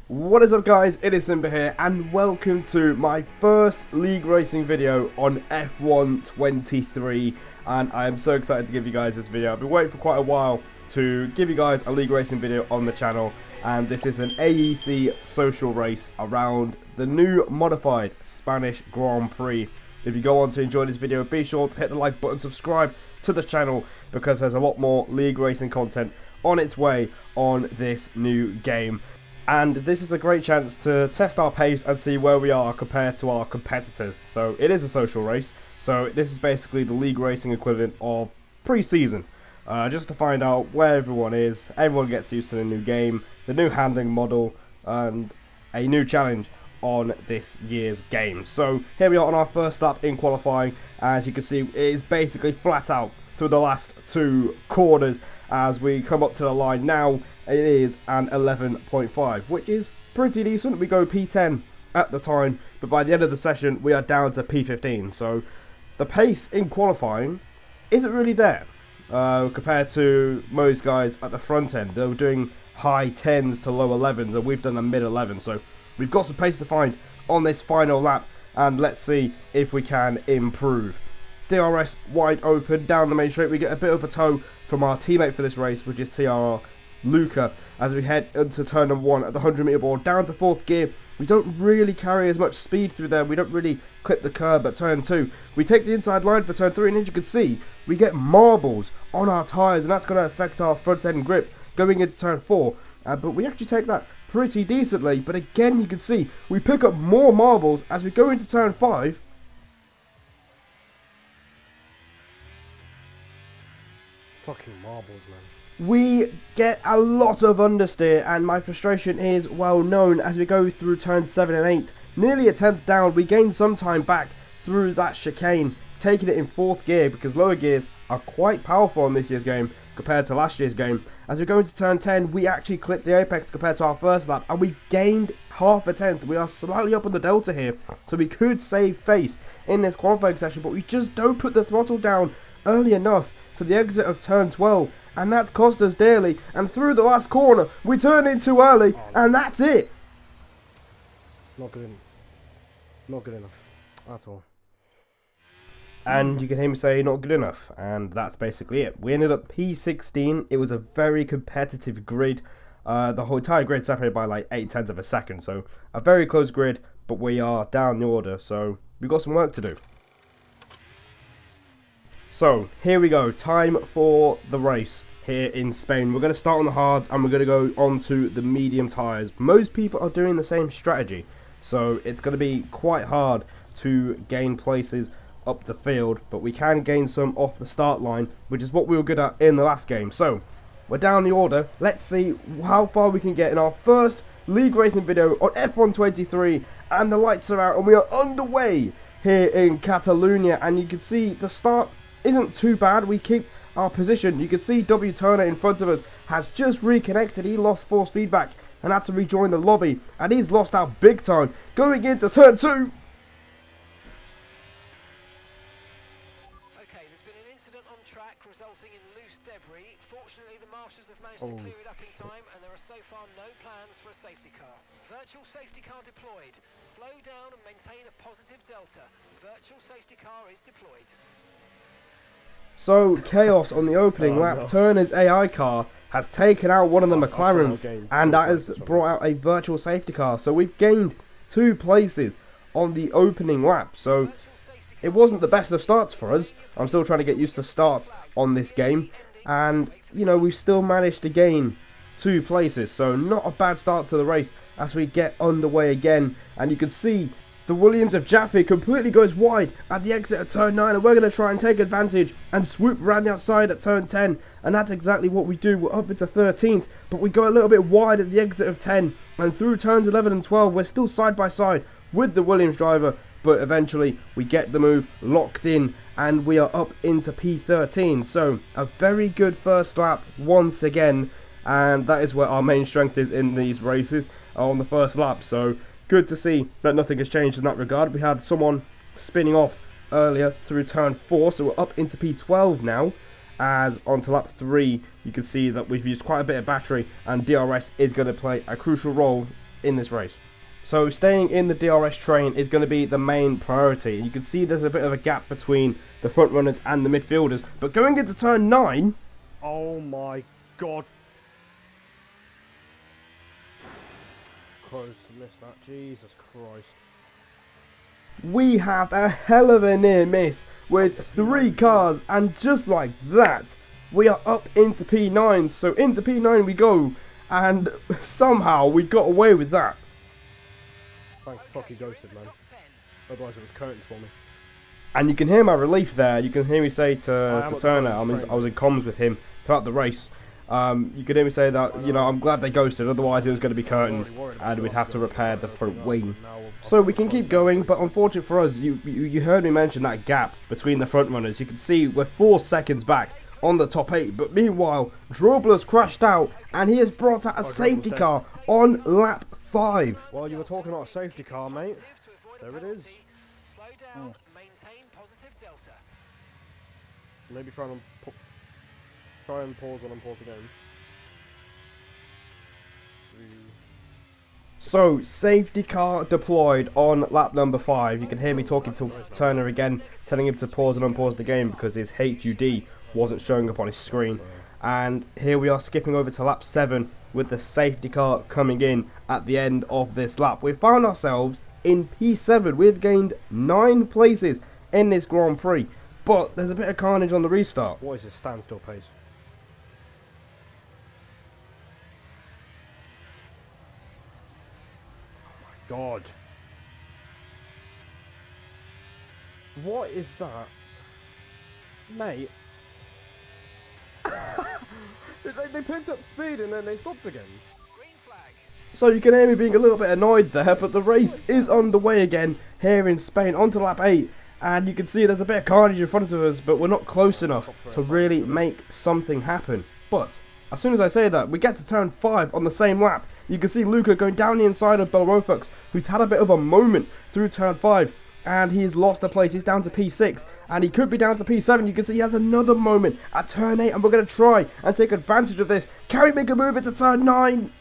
What is up guys, it is Simba here and welcome to my first league racing video on F1 23 and I am so excited to give you guys this video. I've been waiting for quite a while to give you guys a league racing video on the channel, and this is an AEC social race around the new modified Spanish Grand Prix. If you go on to enjoy this video, be sure to hit the like button, subscribe to the channel because there's a lot more league racing content on its way on this new game. And this is a great chance to test our pace and see where we are compared to our competitors. So it is a social race, so this is basically the league racing equivalent of pre-season. Just to find out where everyone is, everyone gets used to the new game, the new handling model, and a new challenge on this year's game. So here we are on our first lap in qualifying. As you can see, it is basically flat out through the last two corners. As we come up to the line now, it is an 11.5, which is pretty decent. We go P10 at the time, but by the end of the session, we are down to P15. So the pace in qualifying isn't really there compared to most guys at the front end. They were doing high 10s to low 11s, and we've done a mid 11. So we've got some pace to find on this final lap, and let's see if we can improve. DRS wide open down the main straight. We get a bit of a tow from our teammate for this race, which is TRR Luca, as we head into turn number 1 at the 100-meter board, down to 4th gear. We don't really carry as much speed through there. We don't really clip the curb at turn 2. We take the inside line for turn 3, and as you can see, we get marbles on our tyres, and that's going to affect our front end grip going into turn 4. But we actually take that pretty decently. But again, you can see we pick up more marbles as we go into turn 5. Fucking marbles, man. We get a lot of understeer, and my frustration is well known as we go through turns 7 and 8. Nearly a 10th down, we gain some time back through that chicane, taking it in 4th gear because lower gears are quite powerful in this year's game compared to last year's game. As we go into turn 10, we actually clip the apex compared to our first lap, and we've gained half a tenth. We are slightly up on the delta here, so we could save face in this qualifying session, but we just don't put the throttle down early enough for the exit of turn 12, and that's cost us dearly. And through the last corner, we turn in too early, and that's it. Not good enough. Not good enough at all. And you can hear me say not good enough, and that's basically it. We ended up P16. It was a very competitive grid. The whole entire grid separated by like 8/10 of a second, so a very close grid, but we are down the order, so we've got some work to do. So here we go, time for the race here in Spain. We're going to start on the hards and we're going to go on to the medium tyres. Most people are doing the same strategy, so it's going to be quite hard to gain places up the field, but we can gain some off the start line, which is what we were good at in the last game. So we're down the order. Let's see how far we can get in our first league racing video on F1 23, and the lights are out and we are underway here in Catalonia. And you can see the start isn't too bad. We keep our position. You can see W Turner in front of us has just reconnected. He lost force feedback and had to rejoin the lobby, and he's lost out big time going into turn 2. Okay, there's been an incident on track resulting in loose debris. Fortunately, the marshals have managed to clear it up in time, and there are so far no plans for a safety car. Virtual safety car deployed. Slow down and maintain a positive delta. Virtual safety car is deployed. So chaos on the opening lap. No. Turner's AI car has taken out one of the McLarens, and that has brought out a virtual safety car. So we've gained 2 places on the opening lap. So it wasn't the best of starts for us. I'm still trying to get used to starts on this game, and you know, we've still managed to gain 2 places. So not a bad start to the race as we get underway again. And you can see the Williams of Jaffe completely goes wide at the exit of turn 9, and we're going to try and take advantage and swoop around the outside at turn 10, and that's exactly what we do. We're up into 13th, but we go a little bit wide at the exit of 10, and through turns 11 and 12 we're still side by side with the Williams driver, but eventually we get the move locked in and we are up into P13. So a very good first lap once again, and that is where our main strength is in these races, on the first lap. So good to see that nothing has changed in that regard. We had someone spinning off earlier through turn 4, so we're up into P12 now. As onto lap 3, you can see that we've used quite a bit of battery, and DRS is going to play a crucial role in this race. So staying in the DRS train is going to be the main priority. You can see there's a bit of a gap between the front runners and the midfielders. But going into turn 9... Oh my god. Close to miss that. Jesus Christ. we have a hell of a near miss with 3 cars, and just like that, we are up into P9. So into P9 we go, and somehow we got away with that. Thank fuck he ghosted, man. Otherwise it was curtains for me. And you can hear my relief there. You can hear me say to Turner, I was in comms with him throughout the race. You could hear me say that, you know, I'm glad they ghosted, otherwise it was going to be curtains and we'd have to repair the front wing. So we can keep going, but unfortunately for us, you heard me mention that gap between the front runners. You can see we're 4 seconds back on the top 8, but meanwhile, Drobler's crashed out and he has brought out a safety car on lap 5. Well, you were talking about a safety car, mate. There it is. Slow down, maintain positive delta. Maybe try and pause and unpause the game. So, safety car deployed on lap number 5. You can hear me talking to Turner again, telling him to pause and unpause the game because his HUD wasn't showing up on his screen. And here we are skipping over to lap 7 with the safety car coming in at the end of this lap. We found ourselves in P7. We've gained 9 places in this Grand Prix, but there's a bit of carnage on the restart. What is this standstill pace? God. What is that? Mate. they picked up speed and then they stopped again. Green flag. So you can hear me being a little bit annoyed there, but the race is underway again here in Spain, onto lap 8. And you can see there's a bit of carnage in front of us, but we're not close enough to really make something happen. But as soon as I say that, we get to turn 5 on the same lap. You can see Luca going down the inside of Belrofux, who's had a bit of a moment through turn 5. And he's lost a place. He's down to P6. And he could be down to P7. You can see he has another moment at turn 8. And we're going to try and take advantage of this. Can we make a move into turn 9?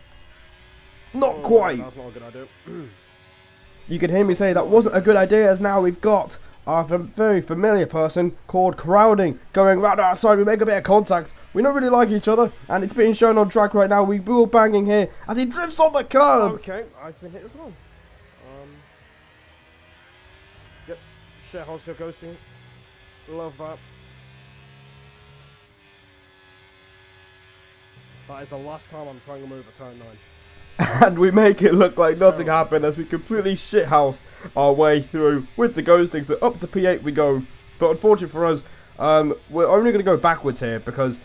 Not quite. That's not a good idea. You can hear me say that wasn't a good idea, as now we've got our very familiar person called Crowding going round outside. We make a bit of contact. We don't really like each other, and it's being shown on track right now. We wheel banging here as he drifts on the curb. Okay, I've been hit as well. Yep, sharehouse your ghosting. Love that. That is the last time I'm trying to move at turn 9. And we make it look like nothing happened as we completely shithouse our way through with the ghosting. So up to P8 we go. But unfortunately for us, we're only going to go backwards here because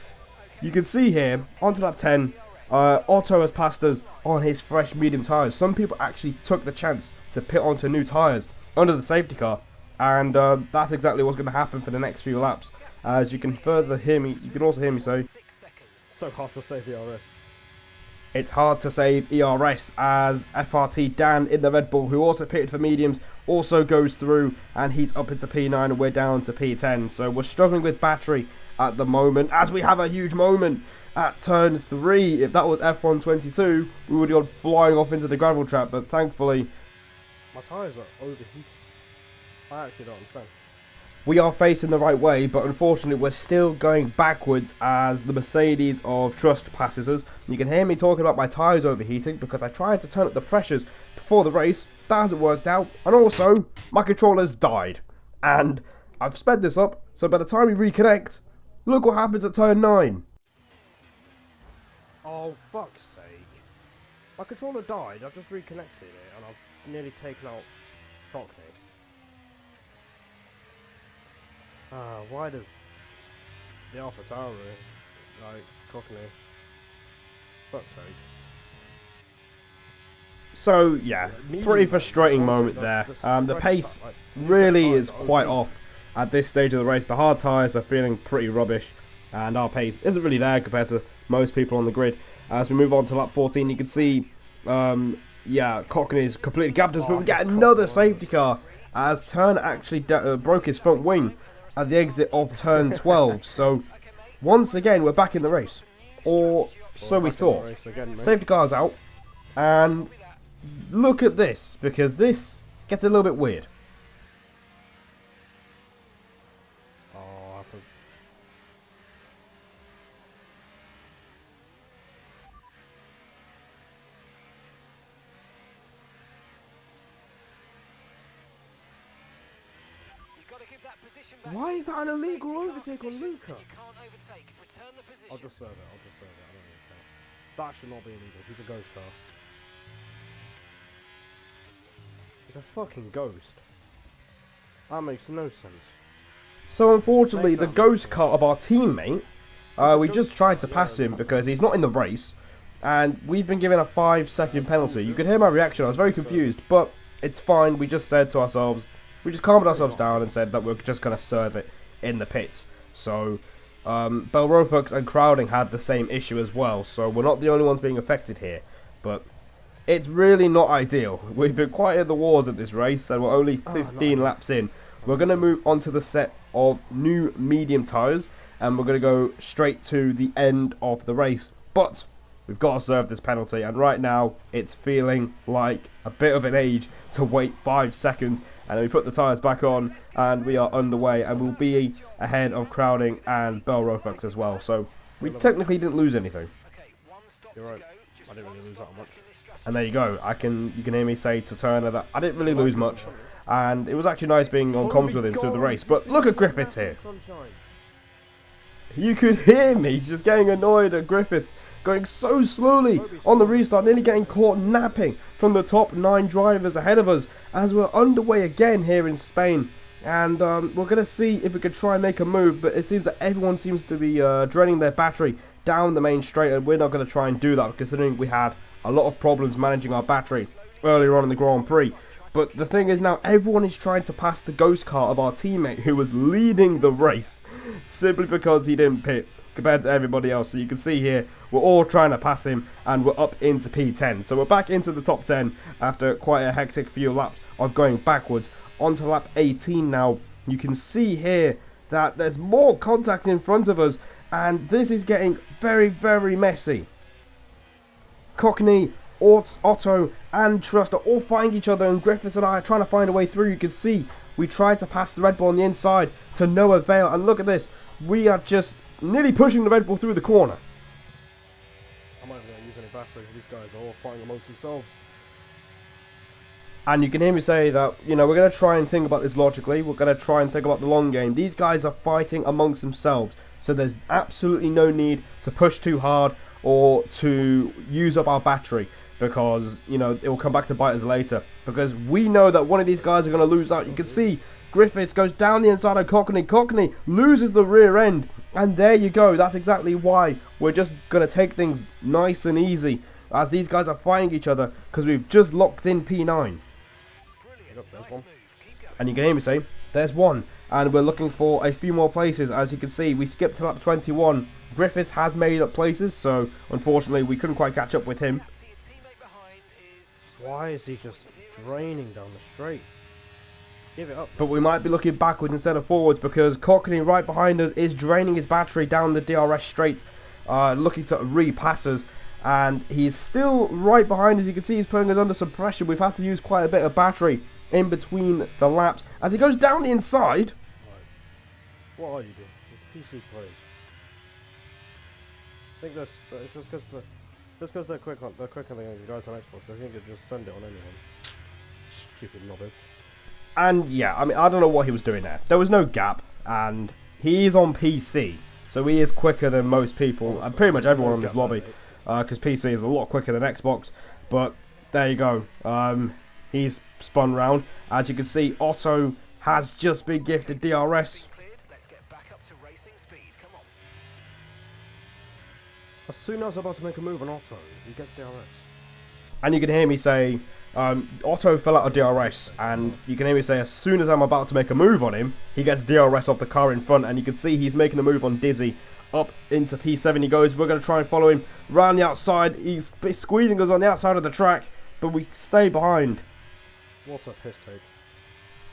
you can see here, onto lap 10, Otto has passed us on his fresh medium tyres. Some people actually took the chance to pit onto new tyres under the safety car. And that's exactly what's going to happen for the next few laps. As you can further hear me, you can also hear me say, So hard to save the RS. it's hard to save ERS as FRT Dan in the Red Bull, who also pitted for mediums, also goes through and he's up into P9 and we're down to P10. So we're struggling with battery at the moment as we have a huge moment at turn 3. If that was F122, we would have gone flying off into the gravel trap, but thankfully My tyres are overheated. I actually don't understand. we are facing the right way, but unfortunately we're still going backwards as the Mercedes of Trust passes us. You can hear me talking about my tyres overheating because I tried to turn up the pressures before the race. That hasn't worked out. And also, my controller's died. And I've sped this up, so by the time we reconnect, look what happens at turn 9. Oh, fuck's sake. My controller died, I've just reconnected it, and I've nearly taken out Cockney. Why does the Alpha Tauri like Cockney? Fuck's sake. So, yeah, pretty frustrating moment there. The pace really is quite off at this stage of the race. The hard tyres are feeling pretty rubbish, and our pace isn't really there compared to most people on the grid. As we move on to lap 14, you can see, yeah, Cockney's completely gapped us, but we get another safety car as Turner actually broke his front wing at the exit of turn 12. So, once again, we're back in the race. Or so we thought. Safety car's out, and look at this, because this gets a little bit weird. Oh, I could... You've got to give that position back. Why is that an The illegal safety car overtake on conditions, Luca? and you can't overtake. Return the position. I'll just serve it, I'll just serve it. I don't really care. That should not be illegal. He's a ghost car. He's a fucking ghost. That makes no sense. So unfortunately, the ghost car of our teammate, we just tried to pass him because he's not in the race, and we've been given a 5-second penalty. You could hear my reaction, I was very confused, but it's fine. We just said to ourselves, we just calmed ourselves down and said that we're just going to serve it in the pits. So, Belropux and Crowding had the same issue as well, so we're not the only ones being affected here, but it's really not ideal. We've been quite in the wars at this race, and we're only 15 laps in. We're going to move on to the set of new medium tyres, and we're going to go straight to the end of the race. But we've got to serve this penalty, and right now it's feeling like a bit of an age to wait 5 seconds. And then we put the tyres back on, and we are underway, and we'll be ahead of Crowding and Belropux as well. So we technically didn't lose anything. You're right. I didn't really lose that much. And there you go. You can hear me say to Turner that I didn't really lose much, and it was actually nice being on comms with him through the race. But look at Griffiths here. You could hear me just getting annoyed at Griffiths going so slowly on the restart, nearly getting caught napping from the top 9 drivers ahead of us as we're underway again here in Spain. And we're going to see if we could try and make a move, but it seems that everyone seems to be draining their battery down the main straight, and we're not going to try and do that considering we had a lot of problems managing our battery earlier on in the Grand Prix. But the thing is now everyone is trying to pass the ghost car of our teammate who was leading the race simply because he didn't pit compared to everybody else. So you can see here we're all trying to pass him, and we're up into P10. So we're back into the top 10 after quite a hectic few laps of going backwards. Onto lap 18 now. You can see here that there's more contact in front of us, and this is getting very, very messy. Cockney, Otto and Trust are all fighting each other, and Griffiths and I are trying to find a way through. You can see we tried to pass the Red Bull on the inside to no avail, and look at this, we are just nearly pushing the Red Bull through the corner. I'm not even going to use any battery. These guys are all fighting amongst themselves. And you can hear me say that, you know, we're going to try and think about this logically. We're going to try and think about the long game. These guys are fighting amongst themselves, so there's absolutely no need to push too hard or to use up our battery, because, you know, it will come back to bite us later, because we know that one of these guys are going to lose out. You can see Griffiths goes down the inside of Cockney. Cockney loses the rear end, and there you go. That's exactly why we're just going to take things nice and easy as these guys are fighting each other, because we've just locked in P9. And you can hear me say, there's one. And we're looking for a few more places. As you can see, we skipped to lap 21. Griffiths has made up places, so unfortunately we couldn't quite catch up with him. Why is he just draining down the straight? Give it up. But we might be looking backwards instead of forwards, because Cockney right behind us is draining his battery down the DRS straight, looking to repass us. And he's still right behind us. You can see he's putting us under some pressure. We've had to use quite a bit of battery in between the laps as he goes down the inside. What are you doing? It's PC players. I think that's it's just because they're quicker than the guys on Xbox. I think they just send it on anyone. Stupid nobbers. And yeah, I mean, I don't know what he was doing there. There was no gap, and he is on PC, so he is quicker than most people, and pretty much everyone in this lobby, because PC is a lot quicker than Xbox. But there you go. He's spun round. As you can see, Otto has just been gifted DRS. As soon as I was about to make a move on Otto, he gets DRS. And you can hear me say, Otto fell out of DRS, and you can hear me say, as soon as I'm about to make a move on him, he gets DRS off the car in front, and you can see he's making a move on Dizzy. Up into P7 he goes. We're going to try and follow him round the outside. He's squeezing us on the outside of the track, but we stay behind. What a piss take.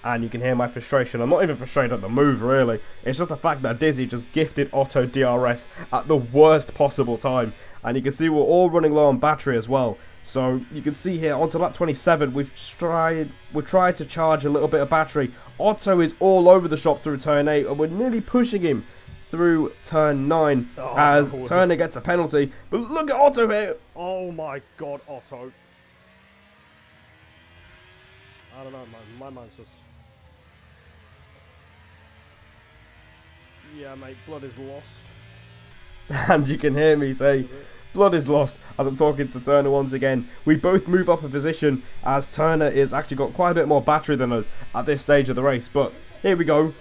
And you can hear my frustration. I'm not even frustrated at the move, really. It's just the fact that Dizzy just gifted Otto DRS at the worst possible time. and you can see we're all running low on battery as well. So you can see here onto lap 27, we've tried to charge a little bit of battery. Otto is all over the shop through turn 8, and we're nearly pushing him through turn 9 as Turner gets a penalty. But look at Otto here. Oh my god, Otto. I don't know, man. My mind's just... Yeah, mate, blood is lost. And you can hear me say, blood is lost, as I'm talking to Turner once again. We both move up a position as Turner is actually got quite a bit more battery than us at this stage of the race. But here we go.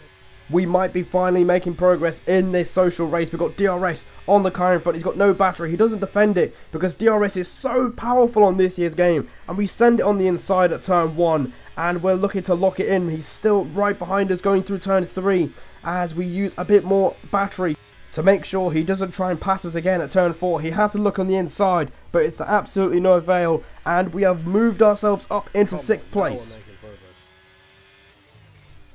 We might be finally making progress in this social race. We've got DRS on the car in front. He's got no battery. He doesn't defend it because DRS is so powerful on this year's game. And we send it on the inside at turn 1. And we're looking to lock it in. He's still right behind us going through turn 3 as we use a bit more battery to make sure he doesn't try and pass us again at turn 4. He has to look on the inside, but it's absolutely no avail. And we have moved ourselves up into 6th place.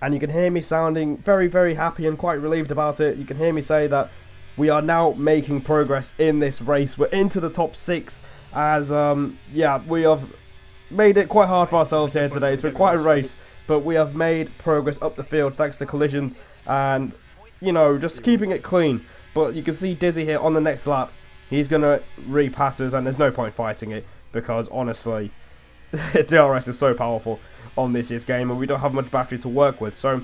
And you can hear me sounding very, very happy and quite relieved about it. You can hear me say that we are now making progress in this race. We're into the top 6 as, yeah, we have made it quite hard for ourselves here today. It's been quite a race, but we have made progress up the field thanks to collisions and, you know, just keeping it clean. But you can see Dizzy here on the next lap. He's going to repass us, and there's no point fighting it because, honestly, DRS is so powerful on this year's game, and we don't have much battery to work with, so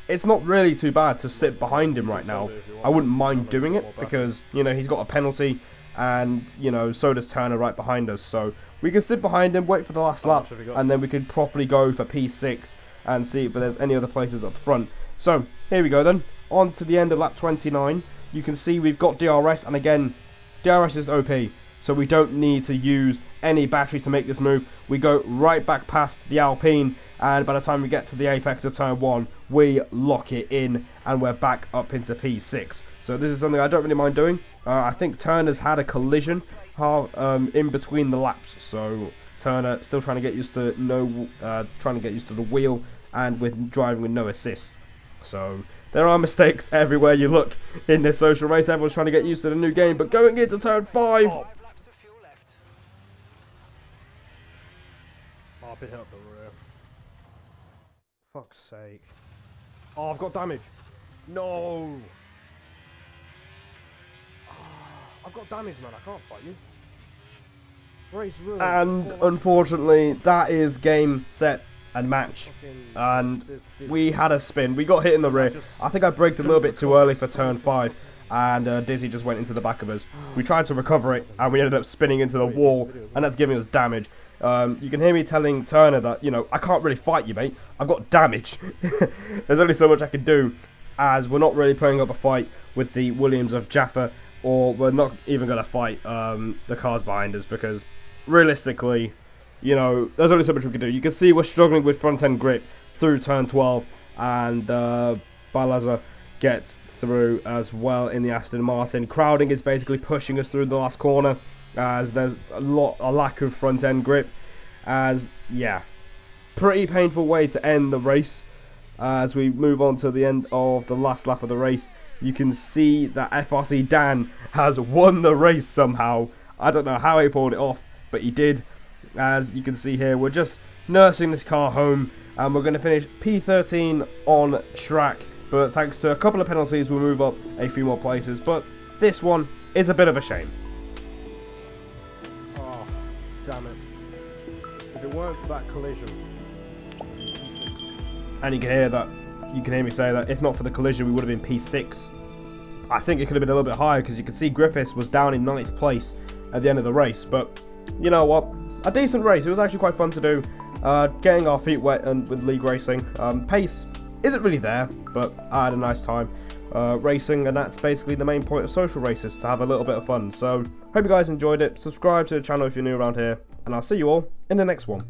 it's not really too bad to sit behind him right now. I wouldn't mind doing it because, you know, he's got a penalty, and, you know, so does Turner right behind us, so we can sit behind him, wait for the last lap, and then we could properly go for P6 and see if there's any other places up front. So here we go then, on to the end of lap 29. You can see we've got DRS, and again, DRS is OP, so we don't need to use any battery to make this move. We go right back past the Alpine, and by the time we get to the apex of turn 1, we lock it in, and we're back up into P6. So this is something I don't really mind doing. I think Turner's had a collision in between the laps, so Turner still trying to get used to the wheel, and with driving with no assists. So there are mistakes everywhere you look in this social race. Everyone's trying to get used to the new game, but going into turn 5. Oh, I've been hit up the rear. Fuck's sake. Oh, I've got damage. No. I've got damage, man. I can't fight you. Race really. And unfortunately, that is game, set, and match. And we had a spin. We got hit in the rear. I think I braked a little bit too early for turn 5. And Dizzy just went into the back of us. We tried to recover it, and we ended up spinning into the wall, and that's giving us damage. You can hear me telling Turner that, you know, I can't really fight you, mate. I've got damage. There's only so much I can do, as we're not really playing up a fight with the Williams of Jaffa, or we're not even going to fight the cars behind us, because realistically, you know, there's only so much we can do. You can see we're struggling with front end grip through turn 12, and Balazar gets through as well in the Aston Martin. Crowding is basically pushing us through the last corner, as there's a lack of front end grip, as, yeah, pretty painful way to end the race. As we move on to the end of the last lap of the race, you can see that FRC Dan has won the race somehow. I don't know how he pulled it off, but he did. As you can see here, we're just nursing this car home, and we're going to finish P13 on track, but thanks to a couple of penalties we'll move up a few more places, but this one is a bit of a shame. Oh, damn it. If it weren't for that collision. And you can hear me say that if not for the collision we would have been P6. I think it could have been a little bit higher, because you can see Griffiths was down in 9th place at the end of the race, but you know what, a decent race. It was actually quite fun to do, getting our feet wet and with league racing. Pace isn't really there, but I had a nice time racing, and that's basically the main point of social races, to have a little bit of fun. So hope you guys enjoyed it. Subscribe to the channel if you're new around here, and I'll see you all in the next one.